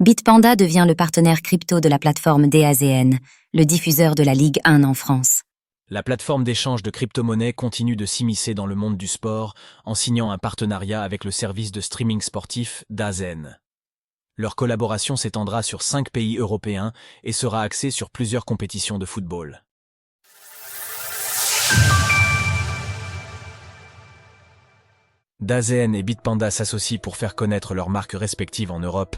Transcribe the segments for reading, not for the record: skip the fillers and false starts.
Bitpanda devient le partenaire crypto de la plateforme DAZN, le diffuseur de la Ligue 1 en France. La plateforme d'échange de crypto-monnaies continue de s'immiscer dans le monde du sport en signant un partenariat avec le service de streaming sportif DAZN. Leur collaboration s'étendra sur 5 pays européens et sera axée sur plusieurs compétitions de football. DAZN et Bitpanda s'associent pour faire connaître leurs marques respectives en Europe.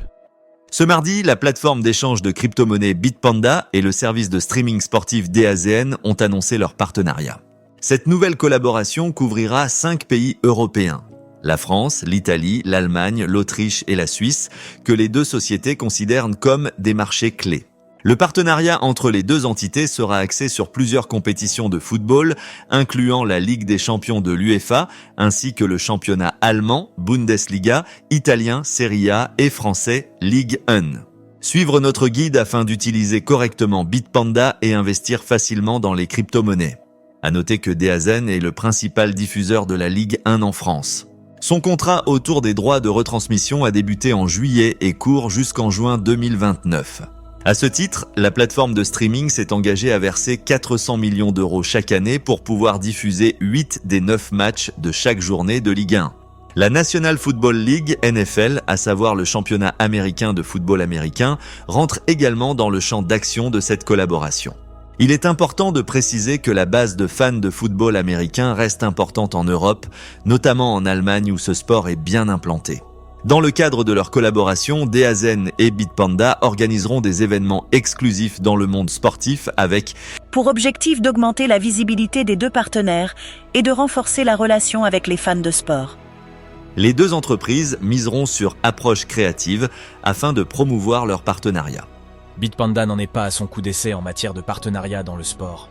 Ce mardi, la plateforme d'échange de crypto-monnaies Bitpanda et le service de streaming sportif DAZN ont annoncé leur partenariat. Cette nouvelle collaboration couvrira 5 pays européens. La France, l'Italie, l'Allemagne, l'Autriche et la Suisse, que les deux sociétés considèrent comme des marchés clés. Le partenariat entre les deux entités sera axé sur plusieurs compétitions de football, incluant la Ligue des champions de l'UEFA, ainsi que le championnat allemand, Bundesliga, italien, Serie A et français, Ligue 1. Suivre notre guide afin d'utiliser correctement Bitpanda et investir facilement dans les crypto-monnaies. À noter que DAZN est le principal diffuseur de la Ligue 1 en France. Son contrat autour des droits de retransmission a débuté en juillet et court jusqu'en juin 2029. À ce titre, la plateforme de streaming s'est engagée à verser 400 millions d'euros chaque année pour pouvoir diffuser 8 des 9 matchs de chaque journée de Ligue 1. La National Football League, NFL, à savoir le championnat américain de football américain, rentre également dans le champ d'action de cette collaboration. Il est important de préciser que la base de fans de football américain reste importante en Europe, notamment en Allemagne où ce sport est bien implanté. Dans le cadre de leur collaboration, DAZN et Bitpanda organiseront des événements exclusifs dans le monde sportif avec pour objectif d'augmenter la visibilité des deux partenaires et de renforcer la relation avec les fans de sport. Les deux entreprises miseront sur approche créative afin de promouvoir leur partenariat. Bitpanda n'en est pas à son coup d'essai en matière de partenariat dans le sport.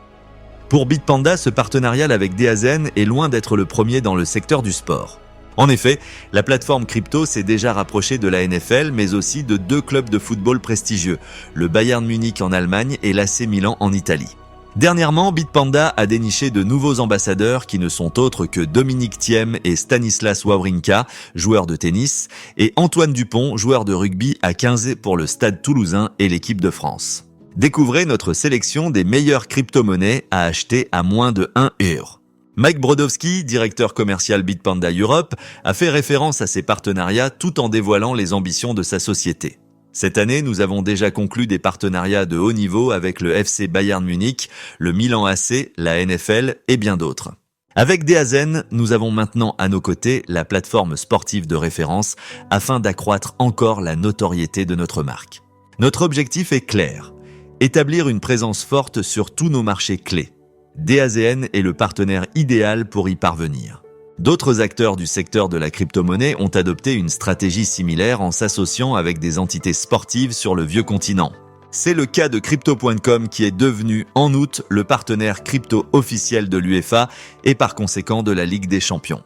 Pour Bitpanda, ce partenariat avec DAZN est loin d'être le premier dans le secteur du sport. En effet, la plateforme crypto s'est déjà rapprochée de la NFL, mais aussi de 2 clubs de football prestigieux, le Bayern Munich en Allemagne et l'AC Milan en Italie. Dernièrement, Bitpanda a déniché de nouveaux ambassadeurs qui ne sont autres que Dominique Thiem et Stanislas Wawrinka, joueurs de tennis, et Antoine Dupont, joueur de rugby à 15 pour le Stade Toulousain et l'équipe de France. Découvrez notre sélection des meilleures crypto-monnaies à acheter à moins de 1 euro. Mike Brodowski, directeur commercial Bitpanda Europe, a fait référence à ces partenariats tout en dévoilant les ambitions de sa société. Cette année, nous avons déjà conclu des partenariats de haut niveau avec le FC Bayern Munich, le Milan AC, la NFL et bien d'autres. Avec DAZN, nous avons maintenant à nos côtés la plateforme sportive de référence afin d'accroître encore la notoriété de notre marque. Notre objectif est clair, établir une présence forte sur tous nos marchés clés. DAZN est le partenaire idéal pour y parvenir. D'autres acteurs du secteur de la crypto-monnaie ont adopté une stratégie similaire en s'associant avec des entités sportives sur le vieux continent. C'est le cas de Crypto.com qui est devenu en août le partenaire crypto officiel de l'UEFA et par conséquent de la Ligue des champions.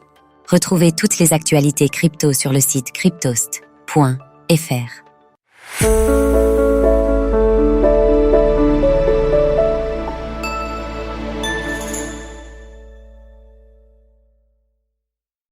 Retrouvez toutes les actualités crypto sur le site cryptost.fr.